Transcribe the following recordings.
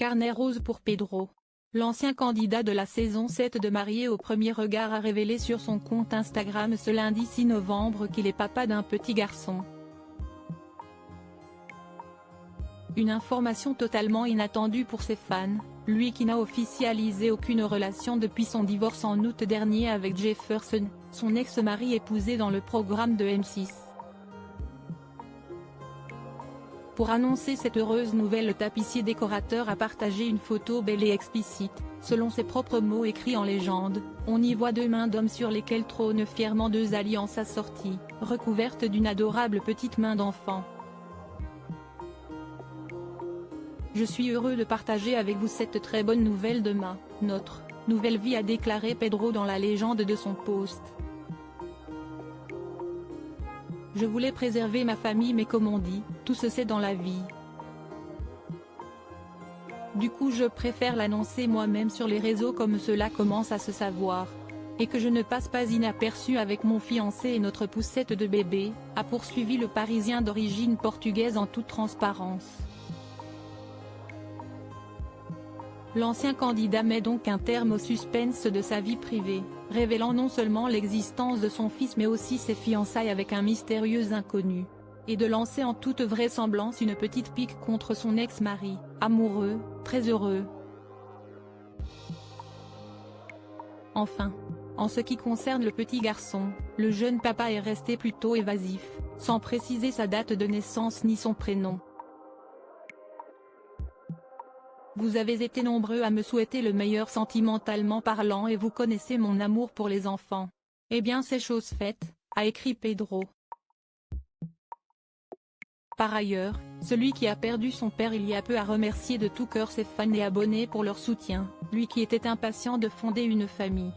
carnet rose pour Pedro. L'ancien candidat de la saison 7 de Mariés au premier regard a révélé sur son compte Instagram ce lundi 6 novembre qu'il est papa d'un petit garçon. Une information totalement inattendue pour ses fans, lui qui n'a officialisé aucune relation depuis son divorce en août dernier avec Jefferson, son ex-mari épousé dans le programme de M6. Pour annoncer cette heureuse nouvelle, le tapissier décorateur a partagé une photo belle et explicite, selon ses propres mots écrits en légende. On y voit deux mains d'homme sur lesquelles trônent fièrement deux alliances assorties, recouvertes d'une adorable petite main d'enfant. Je suis heureux de partager avec vous cette très bonne nouvelle de notre nouvelle vie, a déclaré Pedro dans la légende de son post. Je voulais préserver ma famille, mais comme on dit, tout se sait dans la vie. Du coup je préfère l'annoncer moi-même sur les réseaux comme cela commence à se savoir. Et que je ne passe pas inaperçu avec mon fiancé et notre poussette de bébé, a poursuivi le Parisien d'origine portugaise en toute transparence. L'ancien candidat met donc un terme au suspense de sa vie privée, révélant non seulement l'existence de son fils mais aussi ses fiançailles avec un mystérieux inconnu. Et de lancer en toute vraisemblance une petite pique contre son ex-mari, amoureux, très heureux. Enfin, en ce qui concerne le petit garçon, le jeune papa est resté plutôt évasif, sans préciser sa date de naissance ni son prénom. Vous avez été nombreux à me souhaiter le meilleur sentimentalement parlant et vous connaissez mon amour pour les enfants. Eh bien c'est chose faite, a écrit Pedro. Par ailleurs, celui qui a perdu son père il y a peu a remercié de tout cœur ses fans et abonnés pour leur soutien, lui qui était impatient de fonder une famille.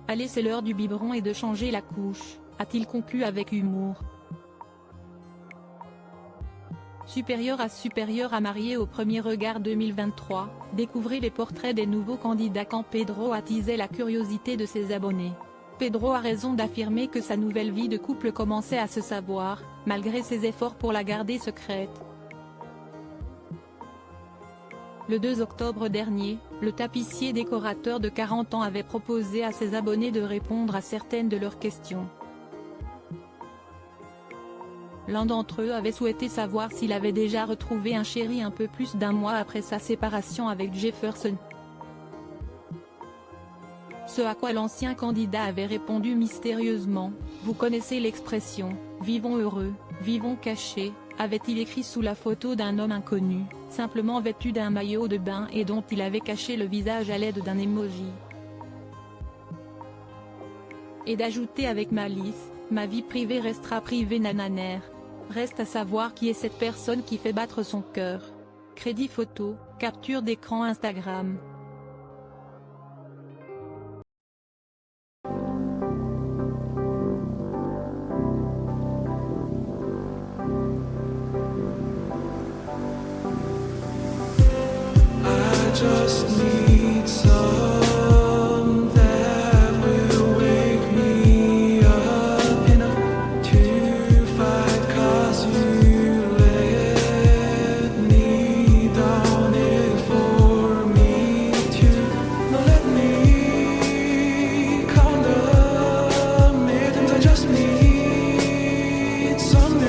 Allez, c'est l'heure du biberon et de changer la couche, a-t-il conclu avec humour. Supérieur à Mariés au premier regard 2023, découvrez les portraits des nouveaux candidats quand Pedro attisait la curiosité de ses abonnés. Pedro a raison d'affirmer que sa nouvelle vie de couple commençait à se savoir, malgré ses efforts pour la garder secrète. Le 2 octobre dernier, le tapissier décorateur de 40 ans avait proposé à ses abonnés de répondre à certaines de leurs questions. L'un d'entre eux avait souhaité savoir s'il avait déjà retrouvé un chéri un peu plus d'un mois après sa séparation avec Jefferson. Ce à quoi l'ancien candidat avait répondu mystérieusement, « Vous connaissez l'expression, vivons heureux, vivons cachés », avait-il écrit sous la photo d'un homme inconnu, simplement vêtu d'un maillot de bain et dont il avait caché le visage à l'aide d'un emoji. Et d'ajouter avec malice, « Ma vie privée restera privée nananaire. Reste à savoir qui est cette personne qui fait battre son cœur. » Crédit photo, capture d'écran Instagram. Just need some that will wake me up enough to fight, 'cause you let me down it for me to not let me condemn it, and I just need some